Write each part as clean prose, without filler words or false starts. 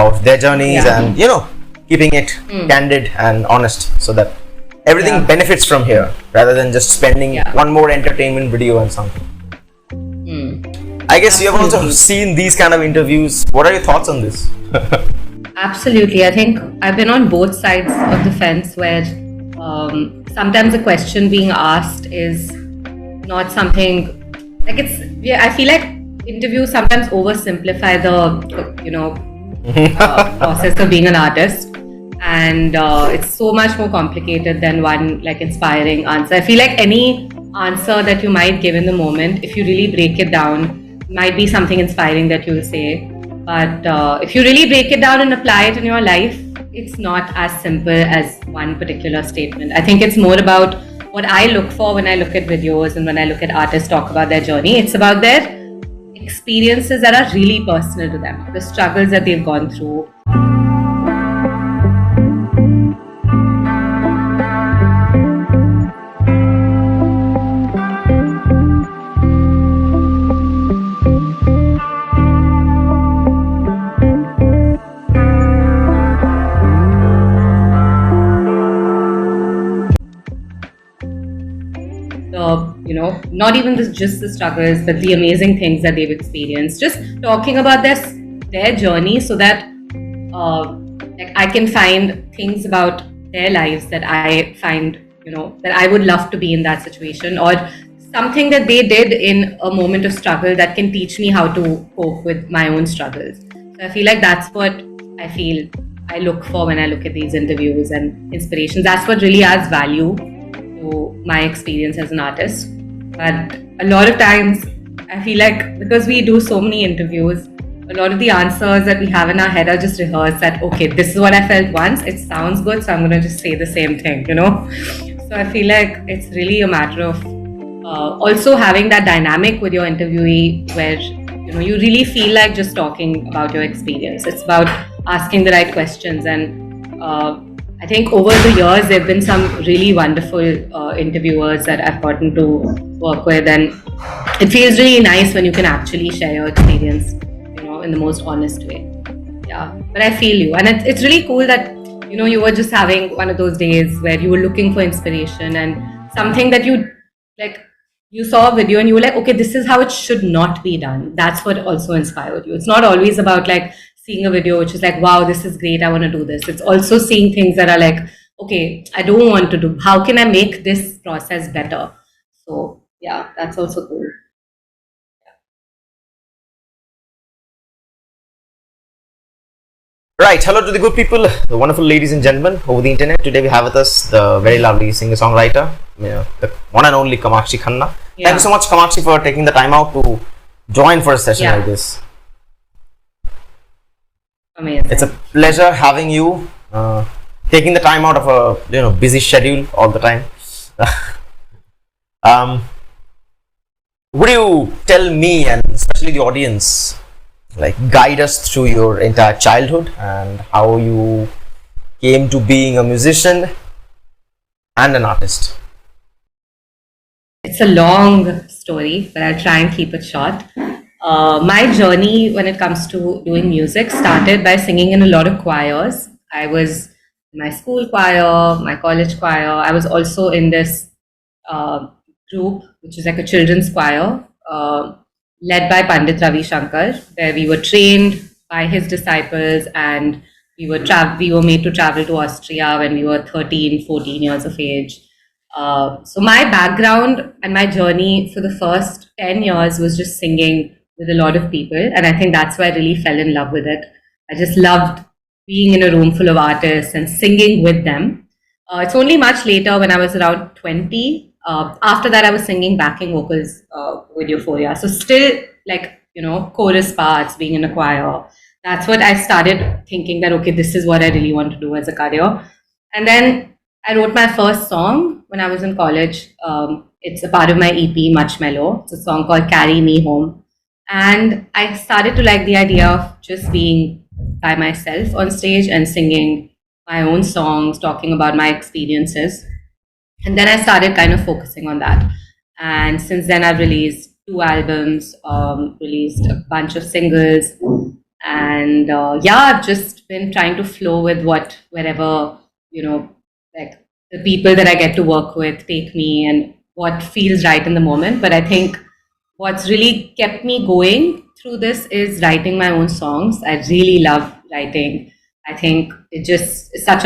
about their journeys and, keeping it candid and honest so that everything benefits from here rather than just spending one more entertainment video and something. I guess you have also seen these kind of interviews. What are your thoughts on this? Absolutely. I think I've been on both sides of the fence where sometimes the question being asked is not something like I feel like interviews sometimes oversimplify the process of being an artist, and it's so much more complicated than one like inspiring answer. I feel like any answer that you might give in the moment, if you really break it down, might be something inspiring that you'll say. But if you really break it down and apply it in your life, it's not as simple as one particular statement. I think it's more about what I look for when I look at videos and when I look at artists talk about their journey. It's about their experiences that are really personal to them, the struggles that they've gone through. Not even just the struggles, but the amazing things that they've experienced. Just talking about their journey so that I can find things about their lives that I find, that I would love to be in that situation, or something that they did in a moment of struggle that can teach me how to cope with my own struggles. So I feel like that's what I look for when I look at these interviews and inspirations. That's what really adds value to my experience as an artist. But a lot of times, I feel like because we do so many interviews, a lot of the answers that we have in our head are just rehearsed that, okay, this is what I felt once, it sounds good, so I'm going to just say the same thing, So I feel like it's really a matter of also having that dynamic with your interviewee where, you really feel like just talking about your experience. It's about asking the right questions. And I think over the years, there have been some really wonderful interviewers that I've gotten to work with, and it feels really nice when you can actually share your experience, in the most honest way. Yeah, but I feel you, and it's really cool that you were just having one of those days where you were looking for inspiration and something that you saw a video and you were like, okay, this is how it should not be done. That's what also inspired you. It's not always about seeing a video which is like, wow, this is great, I want to do this. It's also seeing things that are like, okay, I don't want to do. How can I make this process better? So yeah, that's also cool. Right, hello to the good people, the wonderful ladies and gentlemen over the internet. Today we have with us the very lovely singer-songwriter, the one and only Kamakshi Khanna. Yeah. Thank you so much, Kamakshi, for taking the time out to join for a session like this. Amazing. It's a pleasure having you, taking the time out of a busy schedule all the time. Would you tell me and especially the audience, guide us through your entire childhood and how you came to being a musician and an artist? It's a long story, but I'll try and keep it short. My journey when it comes to doing music started by singing in a lot of choirs. I was in my school choir, my college choir. I was also in this group, which is like a children's choir, led by Pandit Ravi Shankar, where we were trained by his disciples, and we were made to travel to Austria when we were 13, 14 years of age. So my background and my journey for the first 10 years was just singing with a lot of people, and I think that's why I really fell in love with it. I just loved being in a room full of artists and singing with them. It's only much later when I was around 20. After that, I was singing backing vocals with Euphoria. So still chorus parts, being in a choir. That's what I started thinking that, okay, this is what I really want to do as a career. And then I wrote my first song when I was in college. It's a part of my EP, Much Mellow. It's a song called Carry Me Home. And I started to like the idea of just being by myself on stage and singing my own songs, talking about my experiences. And then I started kind of focusing on that. And since then I've released 2 albums, released a bunch of singles. And I've just been trying to flow with wherever, like the people that I get to work with take me and what feels right in the moment. But I think what's really kept me going through this is writing my own songs. I really love writing. I think it just is such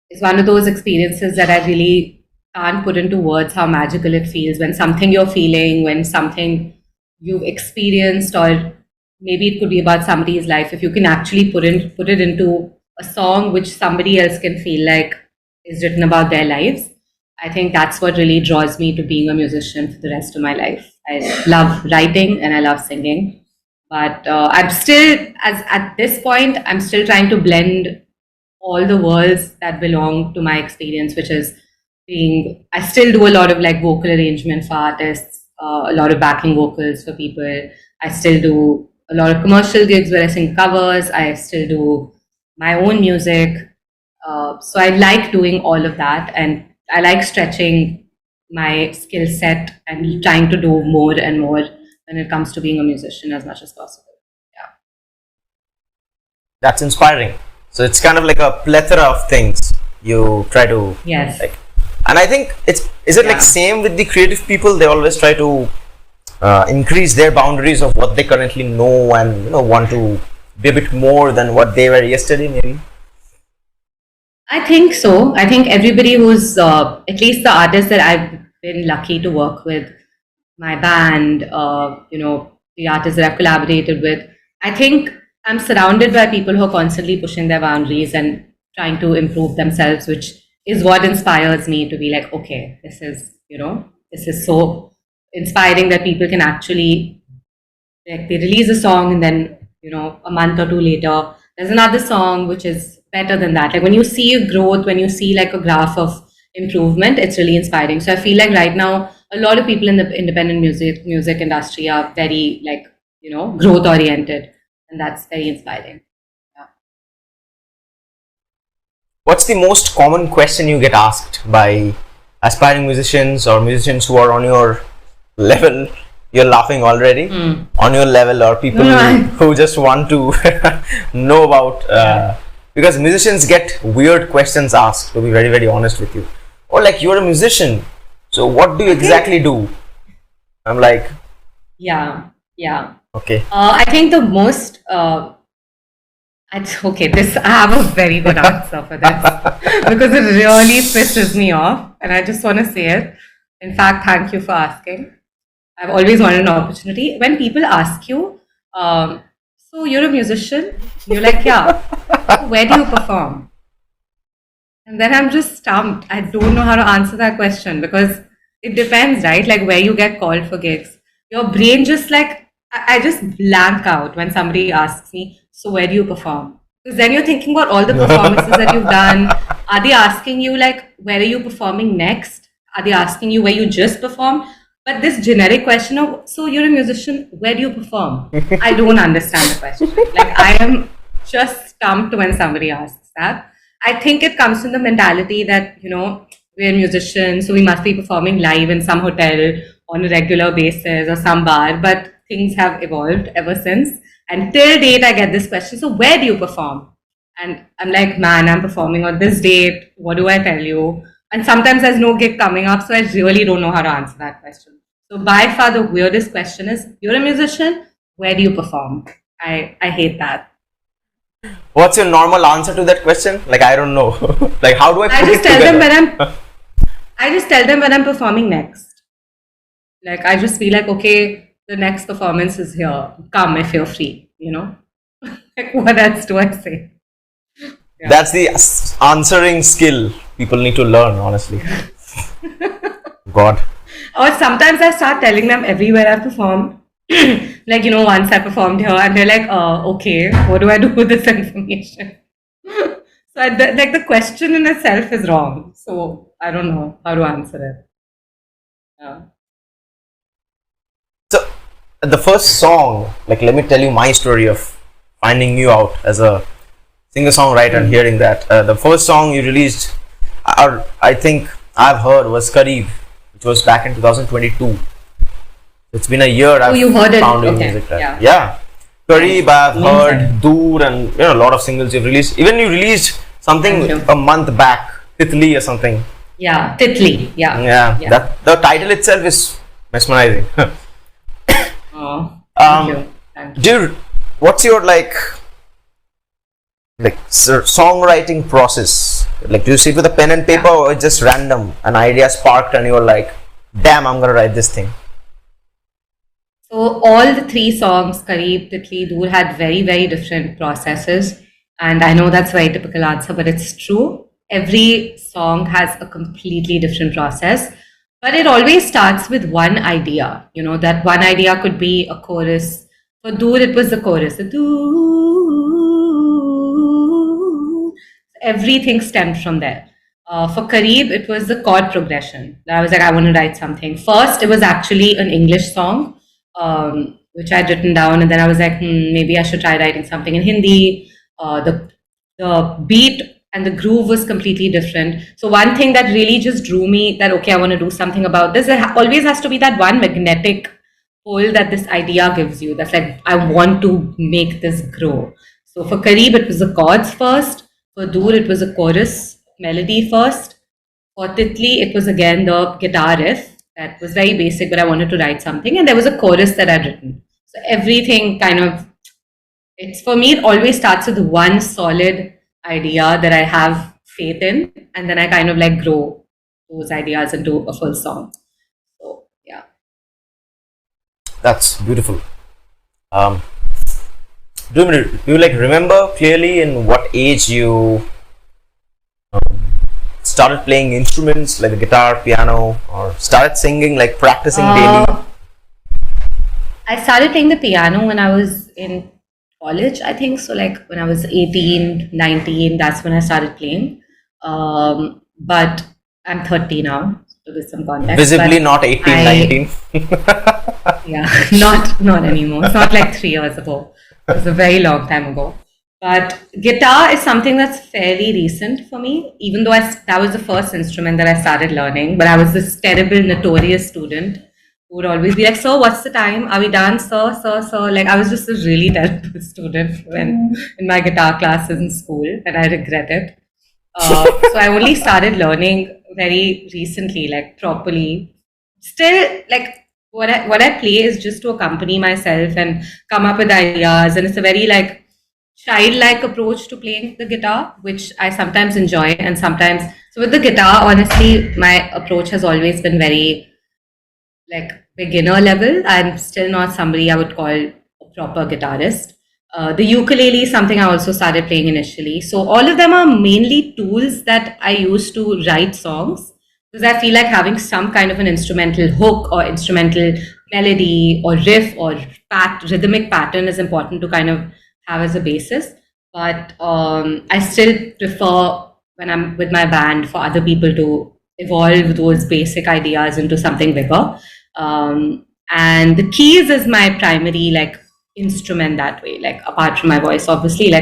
it's one of those experiences that I really can't put into words how magical it feels when something you're feeling, when something you've experienced, or maybe it could be about somebody's life. If you can actually put it into a song which somebody else can feel like is written about their lives, I think that's what really draws me to being a musician for the rest of my life. I love writing and I love singing, but I'm still, as at this point, I'm still trying to blend all the worlds that belong to my experience, which is I still do a lot of like vocal arrangement for artists, a lot of backing vocals for people. I still do a lot of commercial gigs where I sing covers. I still do my own music. So I like doing all of that, and I like stretching my skill set and trying to do more and more when it comes to being a musician as much as possible. Yeah. That's inspiring. So it's kind of like a plethora of things you try to like. And I think is it like same with the creative people? They always try to increase their boundaries of what they currently know and want to be a bit more than what they were yesterday, maybe. I think so. I think everybody who's at least the artists that I've been lucky to work with, my band, the artists that I've collaborated with, I think I'm surrounded by people who are constantly pushing their boundaries and trying to improve themselves, which is what inspires me to be like, okay, this is so inspiring that people can actually, like, they release a song and then, a month or two later, there's another song which is better than that. Like when you see a growth, when you see like a graph of improvement, it's really inspiring. So I feel like right now, a lot of people in the independent music industry are very growth oriented, and that's very inspiring. Yeah. What's the most common question you get asked by aspiring musicians or musicians who are on your level? You're laughing already. On your level, or people who just want to know about because musicians get weird questions asked, to be very, very honest with you. Or like, you're a musician, so what do you exactly do? I'm like, yeah. Okay. I think the most I have a very good answer for this because it really pisses me off, and I just want to say it. In fact, thank you for asking. I've always wanted an opportunity. When people ask you, so you're a musician? You're like, yeah. Where do you perform? And then I'm just stumped. I don't know how to answer that question because it depends, right? Like where you get called for gigs. Your brain just like, I just blank out when somebody asks me, so where do you perform? Because then you're thinking about all the performances that you've done. Are they asking you like, where are you performing next? Are they asking you where you just performed? But this generic question of, so you're a musician, where do you perform? I don't understand the question. Like I am just stumped when somebody asks that. I think it comes from the mentality that, we're musicians, so we must be performing live in some hotel on a regular basis or some bar. But things have evolved ever since. And till date, I get this question, so where do you perform? And I'm like, man, I'm performing on this date. What do I tell you? And sometimes there's no gig coming up, so I really don't know how to answer that question. So by far the weirdest question is, you're a musician, where do you perform? I hate that. What's your normal answer to that question? Like, I don't know. Like, how do I put it together? I just tell them when I'm performing next. Like, I just feel like, okay, the next performance is here. Come if you're free, Like, what else do I say? Yeah. That's the answering skill people need to learn, honestly. God. Or sometimes I start telling them everywhere I perform. Like, once I performed here, and they're like, okay, what do I do with this information? So, the question in itself is wrong. So, I don't know how to answer it. Yeah. So, the first song, like, let me tell you my story of finding you out as a singer-songwriter and hearing that. The first song you released, or I think I've heard, was Kareeb, which was back in 2022. It's been a year. You heard it? Found Okay. Musicstaan. Yeah. Kareeb, I've Means heard, that. Dur, and a lot of singles you've released. Even you released something Thank you. a month back, Titli or something. Yeah, Titli. Yeah. Yeah, that the title itself is mesmerizing. Oh, thank you. Thank you. Dude, what's your songwriting process? Like, do you sit with a pen and paper, or it's just random? An idea sparked, and you're like, "Damn, I'm gonna write this thing." So all the three songs, Kareeb, Titli, Dur, had very, very different processes. And I know that's a very typical answer, but it's true. Every song has a completely different process. But it always starts with one idea. That one idea could be a chorus. For Dur, it was the chorus. The doo. Everything stemmed from there. For Kareeb, it was the chord progression. I was like, I want to write something. First, it was actually an English song, which I'd written down, and then I was like, maybe I should try writing something in Hindi. The beat and the groove was completely different. So one thing that really just drew me that, okay, I want to do something about this, there always has to be that one magnetic pull that this idea gives you. That's like, I want to make this grow. So for Kareeb, it was the chords first. For Dur, it was a chorus melody first. For Titli, it was again the guitar riff. That was very basic, but I wanted to write something. And there was a chorus that I'd written. So everything for me, it always starts with one solid idea that I have faith in. And then I kind of grow those ideas into a full song. So, yeah. That's beautiful. Do you remember clearly in what age you started playing instruments like the guitar, piano, or started singing, like practicing daily? I started playing the piano when I was in college, I think. So when I was 18, 19, that's when I started playing. But I'm 30 now, to give some context. Visibly not 18, 19. Yeah, not anymore. It's not like 3 years ago. It was a very long time ago. But guitar is something that's fairly recent for me, even though that was the first instrument that I started learning. But I was this terrible, notorious student who would always be like, "So, what's the time? Are we done? Sir. I was just a really terrible student in my guitar classes in school, and I regret it. So I only started learning very recently, properly. Still, what I play is just to accompany myself and come up with ideas, and it's a very childlike approach to playing the guitar, which I sometimes enjoy, and sometimes. So with the guitar, honestly, my approach has always been very beginner level. I'm still not somebody I would call a proper guitarist. The ukulele is something I also started playing initially. So all of them are mainly tools that I use to write songs, because I feel like having some kind of an instrumental hook or instrumental melody or riff or rhythmic pattern is important to kind of have as a basis. But I still prefer, when I'm with my band, for other people to evolve those basic ideas into something bigger. And the keys is my primary instrument that way, apart from my voice, obviously.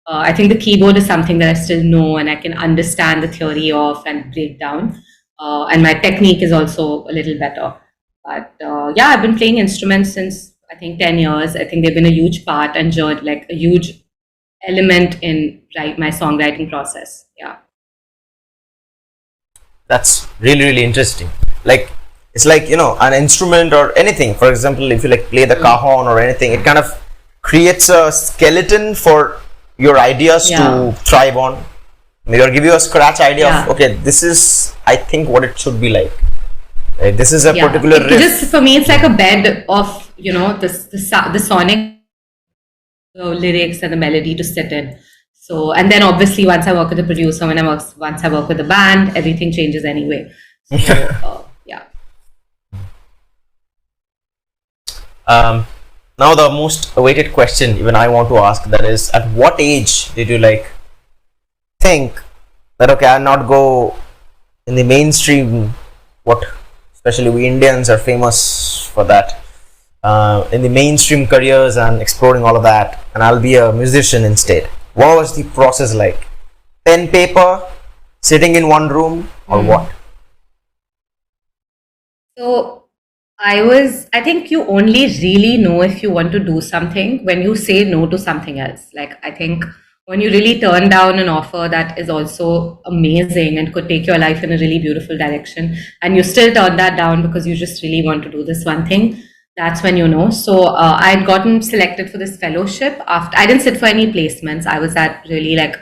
I think the keyboard is something that I still know and I can understand the theory of and break down. And my technique is also a little better. But yeah, I've been playing instruments since I think 10 years. I think they've been a huge part and a huge element in my songwriting process. Yeah. That's really, really interesting. It's an instrument or anything. For example, if you play the cajon or anything, it kind of creates a skeleton for your ideas to thrive on. Maybe or give you a scratch idea of, okay, this is, I think, what it should be like. This is a particular riff. Just for me, it's like a bed of the sonic, the lyrics and the melody to sit in. So, and then obviously once I work with the producer, once I work with the band, everything changes anyway. So, yeah. Now the most awaited question even I want to ask, that is, at what age did you think that, okay, I'll not go in the mainstream, what especially we Indians are famous for that, in the mainstream careers and exploring all of that, and I'll be a musician instead? What was the process like? Pen, paper, sitting in one room, or what? So I think you only really know if you want to do something when you say no to something else. Like, I think when you really turn down an offer that is also amazing and could take your life in a really beautiful direction, and you still turn that down because you just really want to do this one thing, that's when you know. So, I had gotten selected for this fellowship after I didn't sit for any placements. I was that really like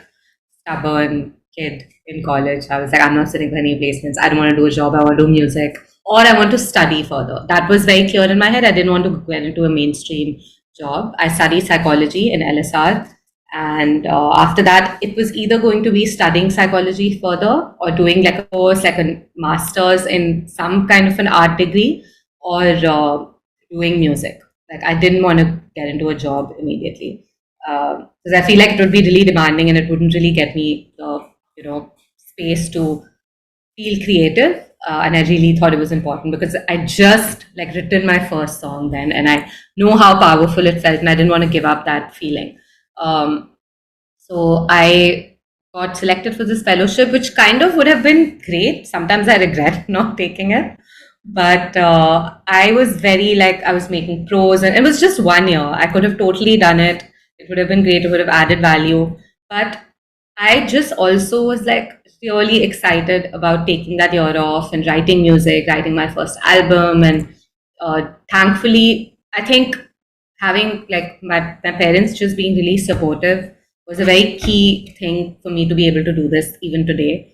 stubborn kid in college. I was like, I'm not sitting for any placements. I don't want to do a job. I want to do music, or I want to study further. That was very clear in my head. I didn't want to get into a mainstream job. I studied psychology in LSR. And after that, it was either going to be studying psychology further or doing like a course, like a master's in some kind of an art degree, or doing music. Like, I didn't want to get into a job immediately because I feel like it would be really demanding and it wouldn't really get me the space to feel creative. And I really thought it was important because I just like written my first song then, and I know how powerful it felt, and I didn't want to give up that feeling. So I got selected for this fellowship, which kind of would have been great. Sometimes I regret not taking it, but I was very like, I was making pros, and it was just 1 year. I could have totally done it. It would have been great. It would have added value. But I just also was like really excited about taking that year off and writing music, writing my first album. And thankfully, I think having like my parents just being really supportive was a very key thing for me to be able to do this even today.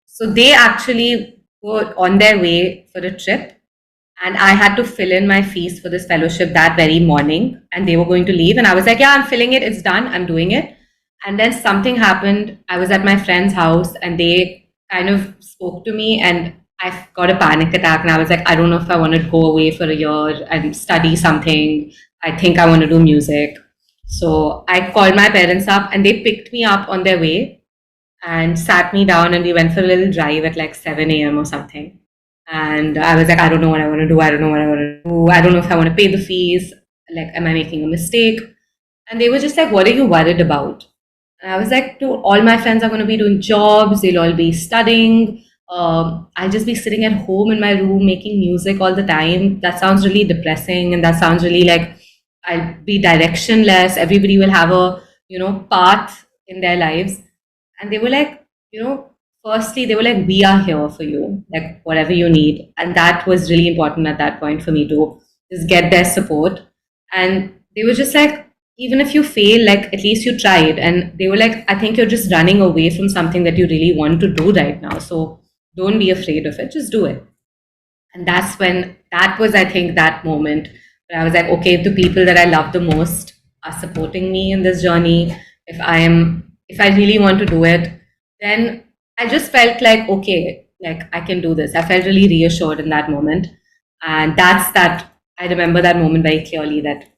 So they actually were on their way for a trip, and I had to fill in my fees for this fellowship that very morning, and they were going to leave, and I was like, yeah, I'm filling it, it's done, I'm doing it. And then something happened. I was at my friend's house and they kind of spoke to me, and I got a panic attack, and I was like, I don't know if I want to go away for a year and study something. I think I want to do music. So I called my parents up and they picked me up on their way and sat me down, and we went for a little drive at like 7 a.m. or something. And I was like, I don't know what I want to do. I don't know what I want to do. I don't know if I want to pay the fees. Like, am I making a mistake? And they were just like, what are you worried about? And I was like, dude, all my friends are going to be doing jobs. They'll all be studying. I'll just be sitting at home in my room making music all the time. That sounds really depressing. And that sounds really like I'll be directionless. Everybody will have a, path in their lives. And they were like, firstly, they were like, we are here for you, like whatever you need. And that was really important at that point for me to just get their support. And they were just like, even if you fail, like at least you tried. And they were like, I think you're just running away from something that you really want to do right now. So don't be afraid of it, just do it. And that was, I think, that moment where I was like, okay, if the people that I love the most are supporting me in this journey, if I really want to do it, then I just felt like, okay, like I can do this. I felt really reassured in that moment. And I remember that moment very clearly, that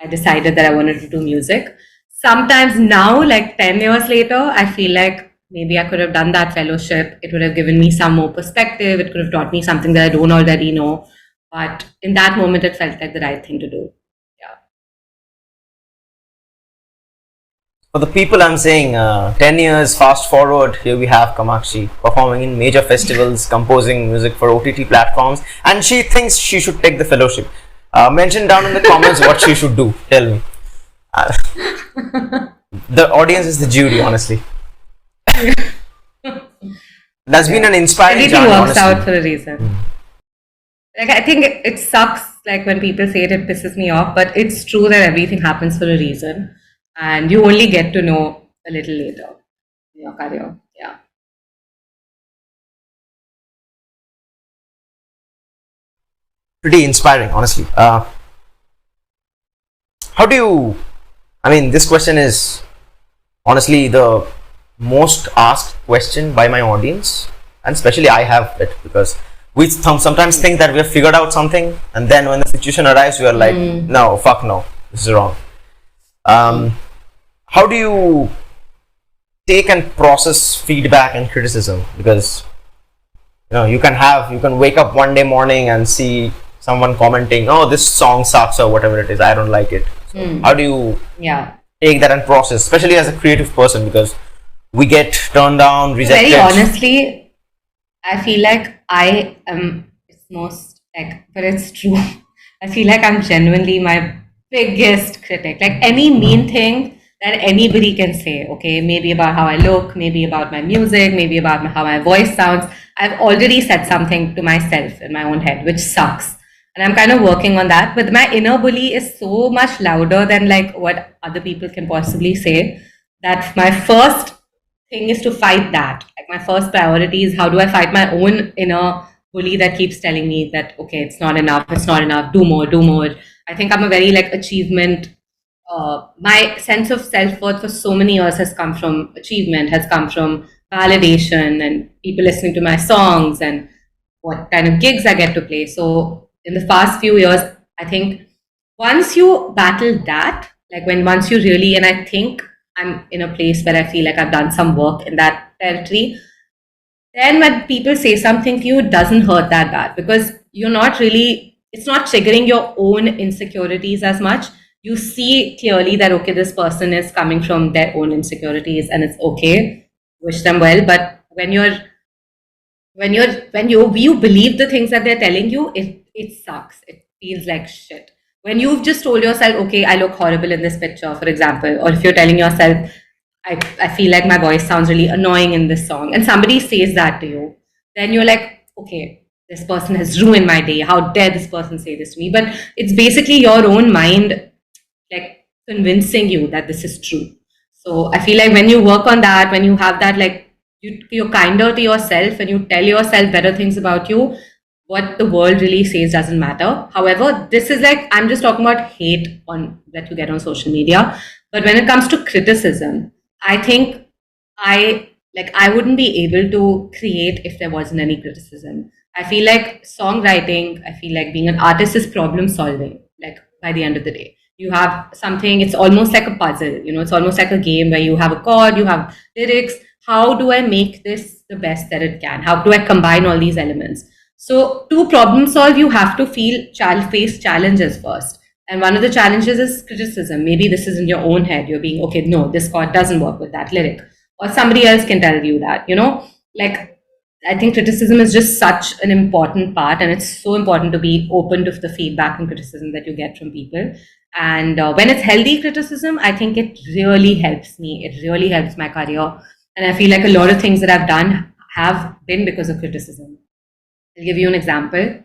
I decided that I wanted to do music. Sometimes now, like 10 years later, I feel like maybe I could have done that fellowship. It would have given me some more perspective. It could have taught me something that I don't already know. But in that moment, it felt like the right thing to do. Yeah. For the people, I'm saying 10 years fast forward, here we have Kamakshi performing in major festivals, composing music for OTT platforms, and she thinks she should take the fellowship. Mention down in the comments what she should do. Tell me. The audience is the jury, honestly. That's been an inspiring Everything journey, works honestly. out for a reason. Like, I think it sucks, like when people say it pisses me off, but it's true that everything happens for a reason, and you only get to know a little later in your career. Yeah. Pretty inspiring, honestly. How do you? I mean, this question is honestly the most asked question by my audience, and especially I have it because we sometimes think that we have figured out something, and then when the situation arrives, we are like, no, fuck no, this is wrong. How do you take and process feedback and criticism? Because you can wake up one day morning and see someone commenting, oh, this song sucks or whatever it is, I don't like it. So how do you take that and process, especially as a creative person, because we get turned down, rejected? Very honestly, I feel like I am its most Like, but it's true. I feel like I'm genuinely my biggest critic. Like any mean thing that anybody can say, okay, maybe about how I look, maybe about my music, maybe about how my voice sounds. I've already said something to myself in my own head, which sucks. And I'm kind of working on that. But my inner bully is so much louder than like what other people can possibly say, that my first thing is to fight that. Like my first priority is how do I fight my own inner bully that keeps telling me that okay, it's not enough, do more, do more. I think I'm a very like achievement. My sense of self-worth for so many years has come from achievement, has come from validation and people listening to my songs and what kind of gigs I get to play. So in the past few years, I think once you battle that, like when once you really, and I think I'm in a place where I feel like I've done some work in that territory, then when people say something to you, it doesn't hurt that bad because you're not really, it's not triggering your own insecurities as much. You see clearly that, okay, this person is coming from their own insecurities and it's okay, wish them well. But when you believe the things that they're telling you, it sucks. It feels like shit. When you've just told yourself, okay, I look horrible in this picture, for example, or if you're telling yourself, I feel like my voice sounds really annoying in this song, and somebody says that to you, then you're like, okay, this person has ruined my day. How dare this person say this to me? But it's basically your own mind like convincing you that this is true. So I feel like when you work on that, when you have that, like you're kinder to yourself and you tell yourself better things about you, what the world really says doesn't matter. However, this is like, I'm just talking about hate on that you get on social media. But when it comes to criticism, I think I wouldn't be able to create if there wasn't any criticism. I feel like songwriting, I feel like being an artist is problem solving, like by the end of the day. You have something, it's almost like a puzzle, it's almost like a game where you have a chord, you have lyrics. How do I make this the best that it can? How do I combine all these elements? So to problem solve, you have to face challenges first. And one of the challenges is criticism. Maybe this is in your own head. You're being, okay, no, this chord doesn't work with that lyric. Or somebody else can tell you that, Like, I think criticism is just such an important part. And it's so important to be open to the feedback and criticism that you get from people. And when it's healthy criticism, I think it really helps me. It really helps my career. And I feel like a lot of things that I've done have been because of criticism. I'll give you an example.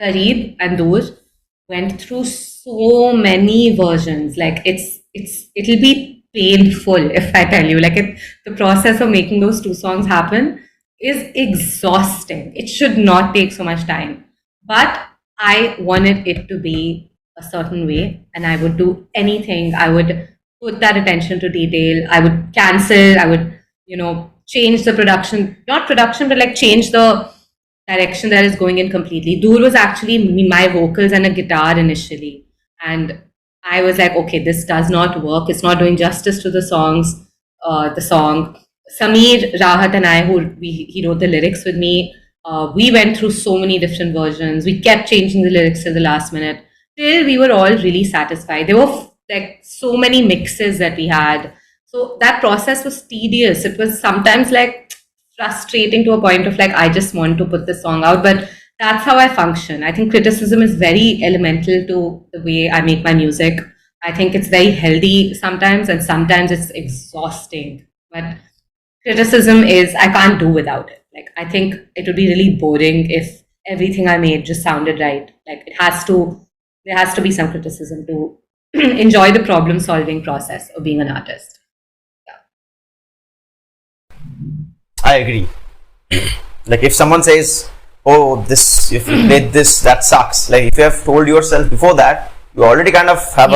Kareeb and Door went through so many versions. Like it'll be painful if I tell you. The process of making those two songs happen is exhausting. It should not take so much time. But I wanted it to be a certain way, and I would do anything. I would put that attention to detail. I would cancel. I would, change the production, not production, but like change the direction that is going in completely. Door was actually my vocals and a guitar initially. And I was like, okay, this does not work. It's not doing justice to the song. Sameer, Rahat and I, he wrote the lyrics with me. We went through so many different versions. We kept changing the lyrics to the last minute till we were all really satisfied. There were like so many mixes that we had. So that process was tedious. It was sometimes like frustrating to a point of like, I just want to put this song out, but that's how I function. I think criticism is very elemental to the way I make my music. I think it's very healthy sometimes, and sometimes it's exhausting. But criticism is, I can't do without it. Like, I think it would be really boring if everything I made just sounded right. Like, there has to be some criticism to enjoy the problem solving process of being an artist. I agree. Like if someone says, oh, this, if you played this, that sucks. Like if you have told yourself before that, you already kind of have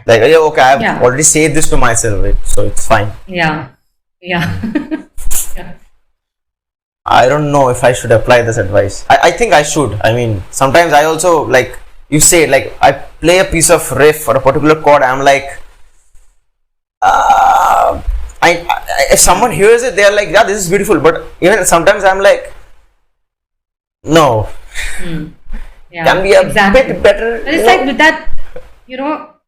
like, okay, I've already said this to myself, so it's fine. Yeah. I don't know if I should apply this advice. I think I should. I mean, sometimes I also, like you say, like I play a piece of riff or a particular chord, I'm like, if someone hears it, they're like, yeah, this is beautiful. But even sometimes I'm like, no, can be a bit better. But it's like with that,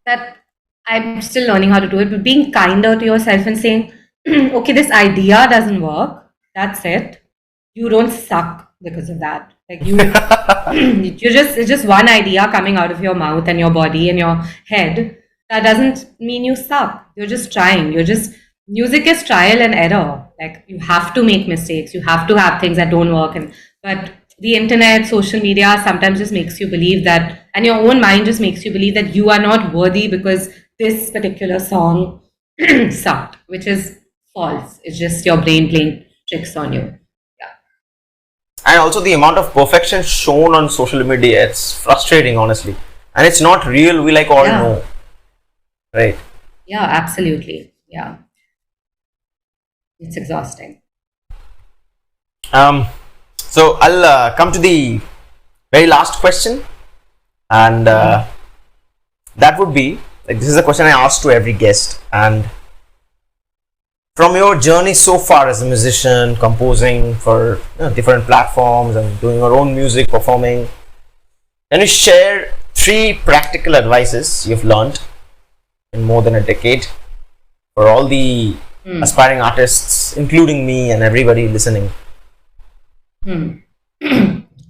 that I'm still learning how to do it, but being kinder to yourself and saying, okay, this idea doesn't work. That's it. You don't suck because of that. Like it's just one idea coming out of your mouth and your body and your head. That doesn't mean you suck. You're just trying. Music is trial and error. Like you have to make mistakes. You have to have things that don't work. But the internet, social media sometimes just makes you believe that, and your own mind just makes you believe that you are not worthy because this particular song sucked, which is false. It's just your brain playing tricks on you. And also the amount of perfection shown on social media, it's frustrating, honestly. And it's not real, we all know. Right? Yeah, absolutely. Yeah. It's exhausting. So I'll come to the very last question. And that would be, this is a question I ask to every guest. And from your journey so far as a musician, composing for different platforms and doing your own music, performing, can you share 3 practical advices you've learned in more than a decade for all the aspiring artists, including me and everybody listening?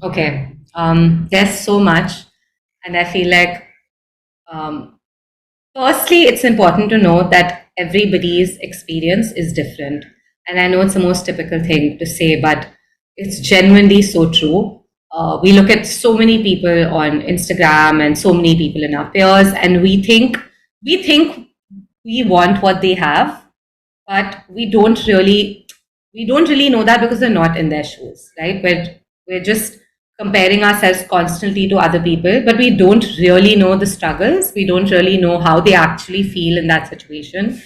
Okay. There's so much, and I feel like firstly, it's important to know that everybody's experience is different. And I know it's the most typical thing to say, but it's genuinely so true. We look at so many people on Instagram and so many people in our peers, and we think we want what they have, but we don't really know that because they're not in their shoes, right? We're just comparing ourselves constantly to other people, but we don't really know the struggles. We don't really know how they actually feel in that situation.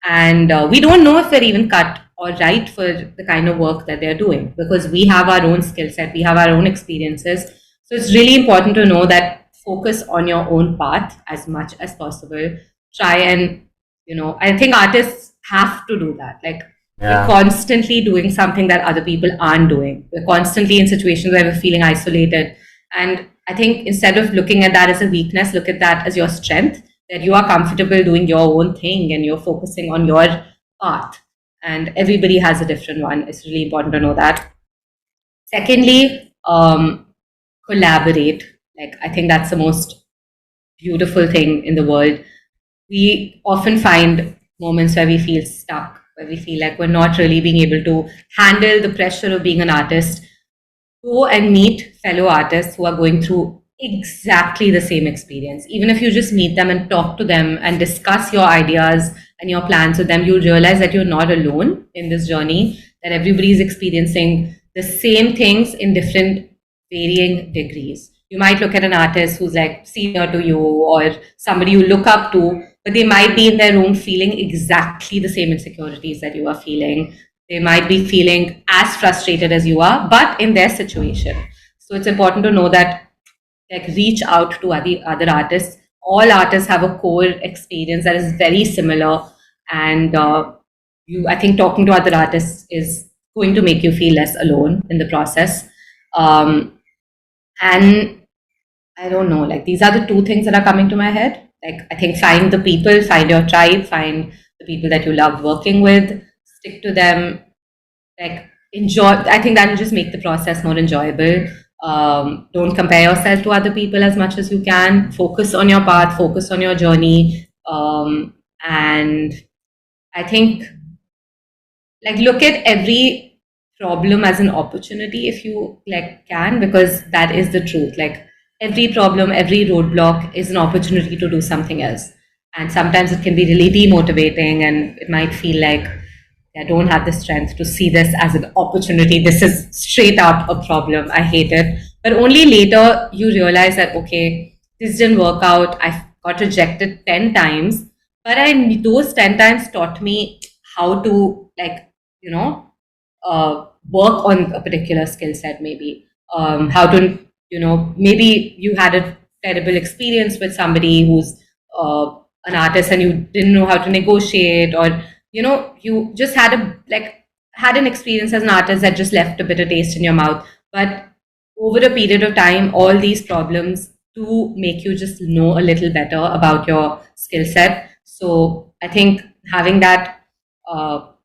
And we don't know if they're even cut or right for the kind of work that they're doing, because we have our own skill set, we have our own experiences. So it's really important to know that focus on your own path as much as possible. Try and, I think artists have to do that. We're constantly doing something that other people aren't doing. We're constantly in situations where we're feeling isolated. And I think instead of looking at that as a weakness, look at that as your strength, that you are comfortable doing your own thing and you're focusing on your path. And everybody has a different one. It's really important to know that. Secondly, collaborate. I think that's the most beautiful thing in the world. We often find moments where we feel stuck, where we feel like we're not really being able to handle the pressure of being an artist. Go and meet fellow artists who are going through exactly the same experience. Even if you just meet them and talk to them and discuss your ideas and your plans with them, you'll realize that you're not alone in this journey, that everybody is experiencing the same things in different varying degrees. You might look at an artist who's senior to you or somebody you look up to, but they might be in their room feeling exactly the same insecurities that you are feeling. They might be feeling as frustrated as you are, but in their situation. So it's important to know that, reach out to other artists. All artists have a core experience that is very similar, and I think talking to other artists is going to make you feel less alone in the process. And I don't know, these are the 2 things that are coming to my head. I think find the people, find your tribe, find the people that you love working with, stick to them, enjoy. I think that will just make the process more enjoyable. Don't compare yourself to other people as much as you can. Focus on your path, focus on your journey. And I think, look at every problem as an opportunity if you can, because that is the truth. Every problem, every roadblock is an opportunity to do something else. And sometimes it can be really demotivating and it might feel like I don't have the strength to see this as an opportunity. This is straight up a problem. I hate it. But only later you realize that, okay, this didn't work out. I got rejected 10 times. But those 10 times taught me how to, work on a particular skill set, maybe. How to, maybe you had a terrible experience with somebody who's an artist and you didn't know how to negotiate, or you just had an experience as an artist that just left a bitter taste in your mouth. But over a period of time, all these problems do make you just know a little better about your skill set. So I think having that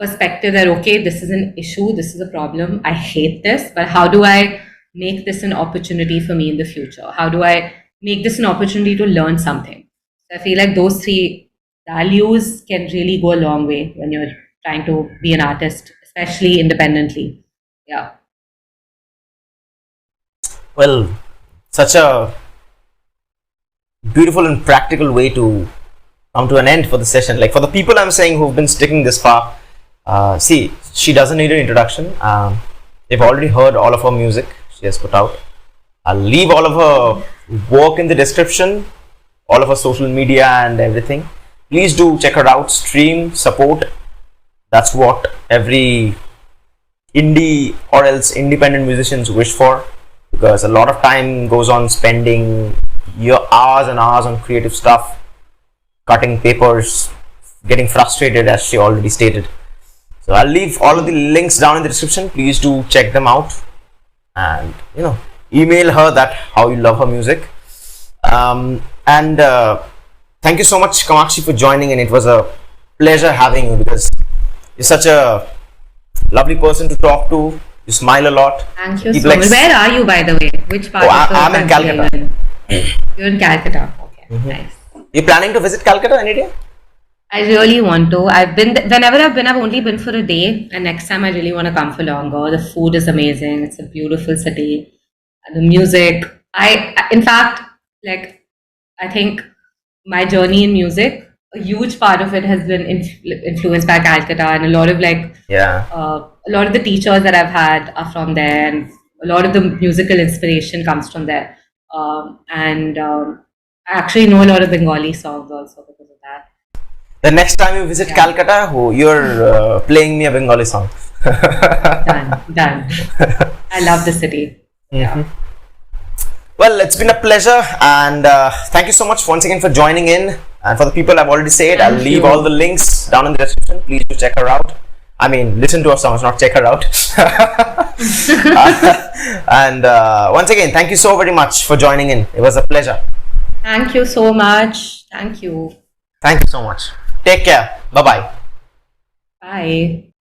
perspective that, okay, this is an issue, this is a problem, I hate this, but how do I make this an opportunity for me in the future? How do I make this an opportunity to learn something? So I feel like those three values can really go a long way when you're trying to be an artist, especially independently. Yeah. Well, such a beautiful and practical way to come to an end for the session. Like, for the people I'm saying who've been sticking this far, see, she doesn't need an introduction. They've already heard all of her music she has put out. I'll leave all of her work in the description, all of her social media and everything. Please do check her out, stream, support. That's what every indie or else independent musicians wish for, because a lot of time goes on spending your hours and hours on creative stuff, cutting papers, getting frustrated, as she already stated. So I'll leave all of the links down in the description. Please do check them out, and email her that how you love her music. Thank you so much, Kamakshi, for joining in. It was a pleasure having you, because you're such a lovely person to talk to. You smile a lot. Thank you so much. Where are you, by the way? Which part of the I'm in Calcutta. You're in Calcutta. Okay, nice. You're planning to visit Calcutta any day? I really want to. Whenever I've been, I've only been for a day, and next time I really want to come for longer. The food is amazing. It's a beautiful city. The music. In fact, I think my journey in music, a huge part of it has been influenced by Calcutta, and a lot of a lot of the teachers that I've had are from there, and a lot of the musical inspiration comes from there. I actually know a lot of Bengali songs also because of that. The next time you visit Calcutta, you're playing me a Bengali song. Done. I love the city. Yeah. Well, it's been a pleasure, and thank you so much once again for joining in. And for the people I've already said, I'll leave all the links down in the description. Please do check her out. I mean, listen to her songs, not check her out. And once again, thank you so very much for joining in. It was a pleasure. Thank you so much. Thank you. Thank you so much. Take care. Bye-bye. Bye.